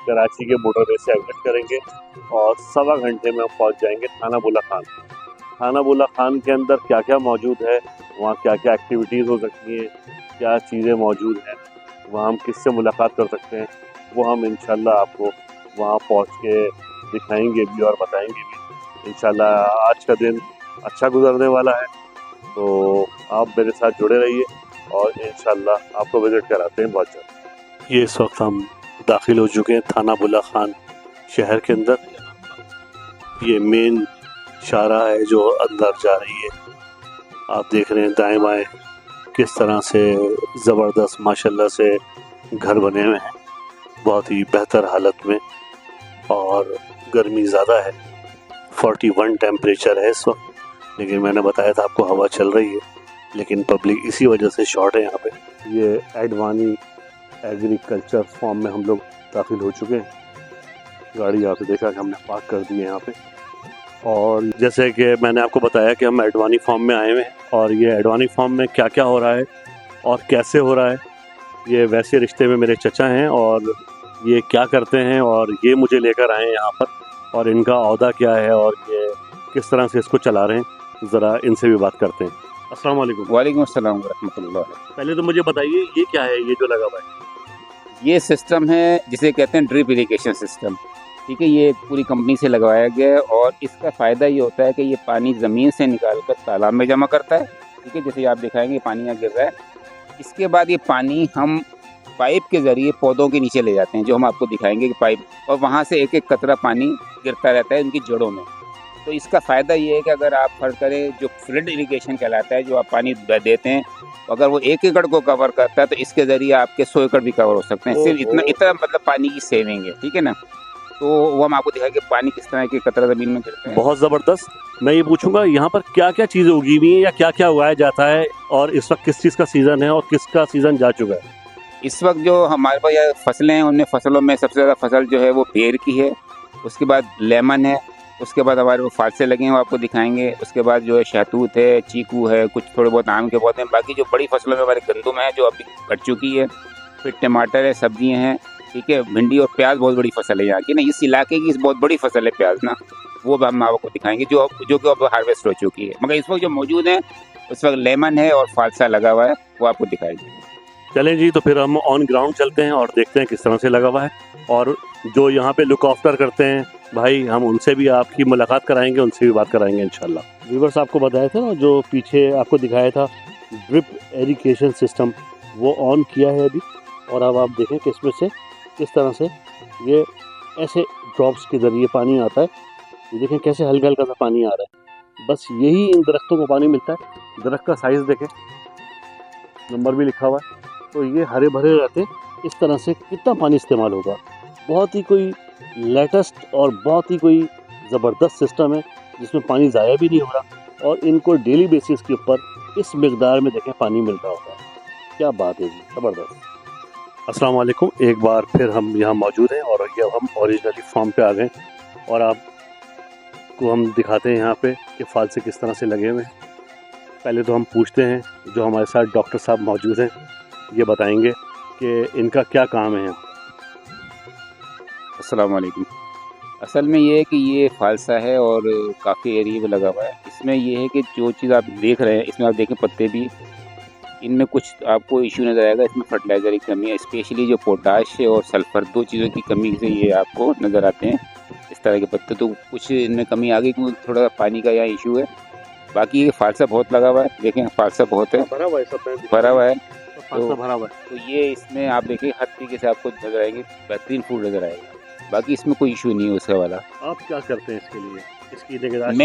कराची के मोटरवे से एग्जिट करेंगे और 1.25 घंटे में हम पहुंच जाएंगे थाना बुला खान। थाना बुला खान के अंदर क्या क्या मौजूद है, वहाँ क्या क्या एक्टिविटीज़ हो सकती हैं, क्या चीज़ें मौजूद हैं, वहाँ हम किससे मुलाकात कर सकते हैं, वो हम इंशाल्लाह आपको वहाँ पहुँच के दिखाएंगे भी और बताएंगे भी। इंशाल्लाह आज का दिन अच्छा गुजरने वाला है, तो आप मेरे साथ जुड़े रहिए और इंशाल्लाह आपको विज़िट कराते हैं बहुत जल्द। ये इस वक्त हम दाखिल हो चुके हैं थाना बुला खान शहर के अंदर। ये मेन शाहराह है जो अंदर जा रही है। आप देख रहे हैं दाएं बाएं किस तरह से ज़बरदस्त माशाल्लाह से घर बने हुए हैं, बहुत ही बेहतर हालत में, और गर्मी ज़्यादा है, 41 टेम्परेचर है इस वक्त। लेकिन मैंने बताया था आपको हवा चल रही है, लेकिन पब्लिक इसी वजह से शॉर्ट है यहाँ पे। ये एडवानी एग्रीकल्चर फार्म में हम लोग दाखिल हो चुके हैं। गाड़ी यहाँ पे देखा कि हमने पार्क कर दी है यहाँ पे। और जैसे कि मैंने आपको बताया कि हम एडवानी फार्म में आए हुए हैं, और ये एडवानी फार्म में क्या क्या हो रहा है और कैसे हो रहा है, ये वैसे रिश्ते में मेरे चचा हैं और ये क्या करते हैं और ये मुझे लेकर आए हैं यहाँ पर, और इनका ओहदा क्या है और ये किस तरह से इसको चला रहे हैं, ज़रा इनसे भी बात करते हैं। अस्सलाम वालेकुम। वालेकुम अस्सलाम रहमतुल्लाह। पहले तो मुझे बताइए ये क्या है, ये जो लगा हुआ है? ये सिस्टम है जिसे कहते हैं ड्रिप इरिगेशन सिस्टम। ठीक है, ये पूरी कंपनी से लगवाया गया है और इसका फ़ायदा ये होता है कि ये पानी ज़मीन से निकाल कर तालाब में जमा करता है। ठीक है, जैसे आप दिखाएंगे पानी यहाँ गिर रहा है, इसके बाद ये पानी हम पाइप के ज़रिए पौधों के नीचे ले जाते हैं, जो हम आपको दिखाएंगे कि पाइप, और वहाँ से एक एक कतरा पानी गिरता रहता है उनकी जड़ों में। तो इसका फ़ायदा ये है कि अगर आप फर्ज करें जो फ्लड इरिगेशन कहलाता है, जो आप पानी देते हैं, अगर वो 1 एकड़ को कवर करता है तो इसके ज़रिए आपके 100 एकड़ भी कवर हो सकते हैं। सिर्फ इतना मतलब पानी की सेविंग है। ठीक है ना, तो वो हम आपको दिखाएंगे पानी किस तरह के कतरा ज़मीन में गिरता है। बहुत ज़बरदस्त। मैं ये पूछूंगा यहाँ पर क्या क्या चीज़ें उगी हुई हैं या क्या क्या उगाया जाता है, और इस वक्त किस चीज़ का सीज़न है और किसका सीज़न जा चुका है? इस वक्त जो हमारे पास ये फसलें हैं, उनमें फसलों में सबसे ज़्यादा फसल जो है वो बेर की है, उसके बाद लेमन है, उसके बाद हमारे वो फालसे लगे हैं वो आपको दिखाएंगे, उसके बाद जो है शहतूत है, चीकू है, कुछ थोड़े बहुत आम के पौधे हैं। बाकी जो बड़ी फसलों में हमारी गंदम है जो अभी कट चुकी है, फिर टमाटर है, सब्जियां हैं, ठीक है, भिंडी और प्याज बहुत बड़ी फसल है यहाँ की ना, इस इलाके की बहुत बड़ी फसल है प्याज ना, वो हम आपको दिखाएंगे जो कि अब हार्वेस्ट हो चुकी है। मगर इस वक्त जो मौजूद है उस वक्त लेमन है और फालसा लगा हुआ है, वो आपको दिखाएंगे। चलें जी, तो फिर हम ऑन ग्राउंड चलते हैं और देखते हैं किस तरह से लगा हुआ है, और जो यहाँ पे लुक आफ्टर करते हैं भाई, हम उनसे भी आपकी मुलाकात कराएंगे, उनसे भी बात कराएंगे इंशाल्लाह। व्यूअर्स, आपको बताया था ना, जो पीछे आपको दिखाया था ड्रिप इरिगेशन सिस्टम, वो ऑन किया है अभी, और अब आप देखें कि इसमें से किस तरह से ये ऐसे ड्रॉप्स के ज़रिए पानी आता है। ये देखें कैसे हल्का हल्का सा पानी आ रहा है, बस यही इन दरख्तों को पानी मिलता है। दरख्त का साइज़ देखें, नंबर भी लिखा हुआ है, तो ये हरे भरे रहते हैं। इस तरह से कितना पानी इस्तेमाल होगा, बहुत ही कोई लेटेस्ट और बहुत ही कोई ज़बरदस्त सिस्टम है जिसमें पानी ज़ाया भी नहीं हो रहा, और इनको डेली बेसिस के ऊपर इस मिकदार में देखें पानी मिल रहा होता है। क्या बात है जी, ज़बरदस्त। अस्सलाम वालेकुम, एक बार फिर हम यहाँ मौजूद हैं और ये हम ओरिजिनली फार्म पे आ गए, और आपको हम दिखाते हैं यहाँ पे कि फालसे किस तरह से लगे हुए हैं। पहले तो हम पूछते हैं, जो हमारे साथ डॉक्टर साहब मौजूद हैं, ये बताएंगे कि इनका क्या काम है यहाँ। अस्सलाम वालेकुम। असल में ये है कि ये फालसा है और काफ़ी एरिया में लगा हुआ है। इसमें ये है कि जो चीज़ आप देख रहे हैं, इसमें आप देखें पत्ते भी, इनमें कुछ आपको इशू नज़र आएगा। इसमें फर्टिलाइज़र की कमी है, स्पेशली जो पोटाश है और सल्फ़र, 2 चीज़ों की कमी से ये आपको नज़र आते हैं इस तरह के पत्ते। तो कुछ इनमें कमी आ गई क्योंकि थोड़ा पानी का यहाँ इशू है। बाकी ये फालसा बहुत लगा हुआ है, देखें फालसा बहुत है, भरा हुआ है, सब भरा हुआ है, फालसा भरा हुआ है। तो ये इसमें आप देखिए हर तरीके से आपको नज़र आएंगे, बेहतरीन फूड नज़र आएगा। बाकी इसमें कोई इशू नहीं है उसका वाला। आप क्या करते हैं इसके लिए, इसकी निगरानी?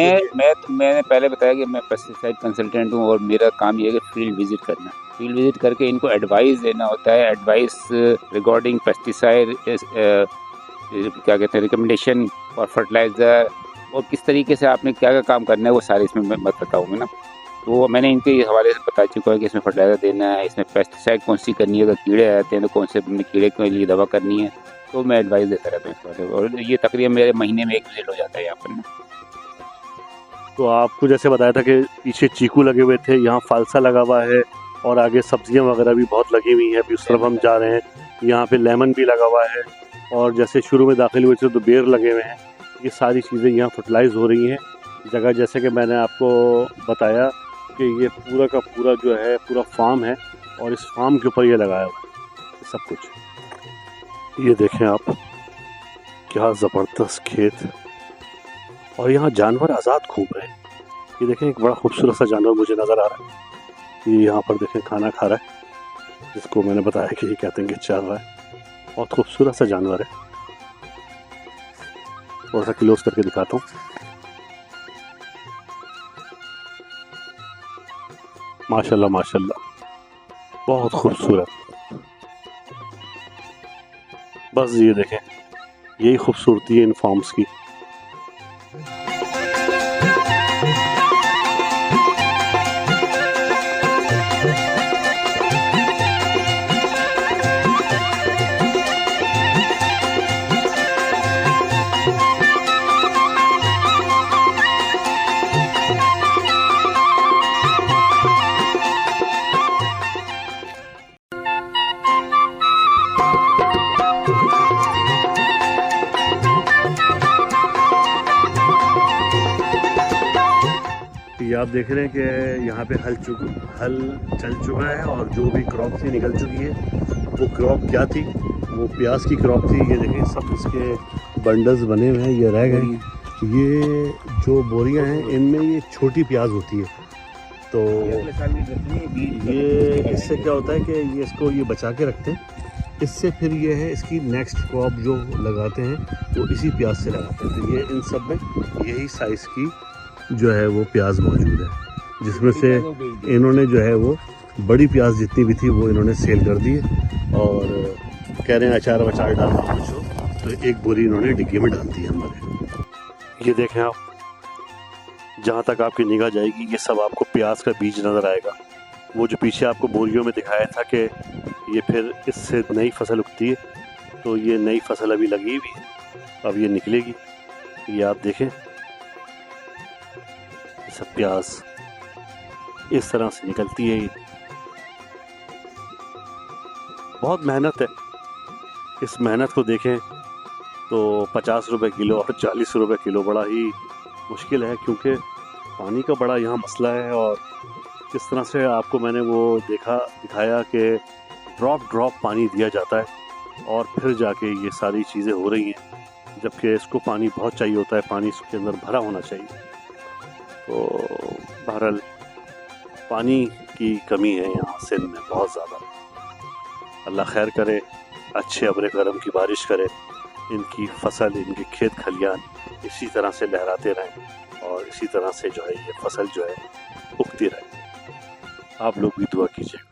मैंने पहले बताया कि मैं पेस्टिसाइड कंसल्टेंट हूँ और मेरा काम ये है कि फील्ड विजिट करना, फील्ड विजिट करके इनको एडवाइस देना होता है, एडवाइस रिगार्डिंग पेस्टिसाइड, क्या कहते हैं, रिकमेंडेशन और फर्टिलाइज़र, और किस तरीके से आपने क्या क्या काम करना है, वो सारे इसमें मैं बताऊँगा ना। तो मैंने इनके हवाले से बता चुका है कि इसमें फर्टिलाइज़र देना है, इसमें पेस्टिसाइड कौन सी करनी है, अगर कीड़े आते हैं तो कौन से कीड़े के लिए दवा करनी है, तो मैं एडवाइस देता रहता हूँ इस बारे में। और ये तकरीबन मेरे महीने में 1 विजिट हो जाता है यहाँ पर ना। तो आपको जैसे बताया था कि पीछे चीकू लगे हुए थे, यहाँ फालसा लगा हुआ है, और आगे सब्जियां वगैरह भी बहुत लगी हुई हैं। अभी उस तरफ हम जा रहे हैं, यहाँ पे लेमन भी लगा हुआ है, और जैसे शुरू में दाखिल हुए थे तो बेर लगे हुए हैं। ये सारी चीज़ें यहाँ फर्टिलाइज हो रही हैं। जगह जैसे कि मैंने आपको बताया कि ये पूरा का पूरा जो है पूरा फार्म है और इस फार्म के ऊपर ये लगाया हुआ है सब कुछ। ये देखें आप, क्या ज़बरदस्त खेत, और यहाँ जानवर आज़ाद घूम रहे हैं। ये देखें एक बड़ा खूबसूरत सा जानवर मुझे नज़र आ रहा है। ये यहाँ पर देखें खाना खा रहा है, जिसको मैंने बताया कि ये कहते हैं कि चल रहा है। बहुत खूबसूरत सा जानवर है। थोड़ा सा क्लोज करके दिखाता हूँ। माशाल्लाह माशाल्लाह, बहुत खूबसूरत। बस ये देखें, यही खूबसूरती है इन फार्म्स की। ये आप देख रहे हैं कि यहाँ पे हल चल चुका है और जो भी क्रॉप थी निकल चुकी है। वो क्रॉप क्या थी? वो प्याज की क्रॉप थी। ये देखें सब इसके बंडल्स बने हुए हैं, ये रह गए। ये जो बोरियां हैं इनमें ये छोटी प्याज होती है। तो ये इससे क्या होता है कि ये इसको ये बचा के रखते हैं। इससे फिर ये है इसकी नेक्स्ट क्रॉप जो लगाते हैं वो इसी प्याज से लगाते हैं। तो ये इन सब में यही साइज़ की जो है वो प्याज मौजूद है, जिसमें से इन्होंने जो है वो बड़ी प्याज जितनी भी थी वो इन्होंने सेल कर दी है। और कह रहे हैं अचार वचार डालना कुछ हो तो एक बोरी इन्होंने डिग्गी में डाल दी है हमारे। ये देखें आप, जहाँ तक आपकी निगाह जाएगी ये सब आपको प्याज का बीज नज़र आएगा। वो जो पीछे आपको बोरियों में दिखाया था कि ये फिर इससे नई फसल उगती है, तो ये नई फसल अभी लगी हुई है, अब ये निकलेगी। ये आप देखें, ये सब प्याज इस तरह से निकलती है। ये बहुत मेहनत है। इस मेहनत को देखें तो 50 रुपए किलो और 40 रुपए किलो बड़ा ही मुश्किल है, क्योंकि पानी का बड़ा यहाँ मसला है। और किस तरह से आपको मैंने वो दिखाया कि ड्रॉप पानी दिया जाता है और फिर जाके ये सारी चीज़ें हो रही हैं, जबकि इसको पानी बहुत चाहिए होता है, पानी इसके अंदर भरा होना चाहिए। तो बहरहाल पानी की कमी है यहाँ सिंध में बहुत ज़्यादा। अल्लाह खैर करे, अच्छे अब्र करम की बारिश करे, इनकी फसल, इनके खेत खलियान इसी तरह से लहराते रहें और इसी तरह से जो है ये फसल जो है उगती रहे। आप लोग भी दुआ कीजिएगा।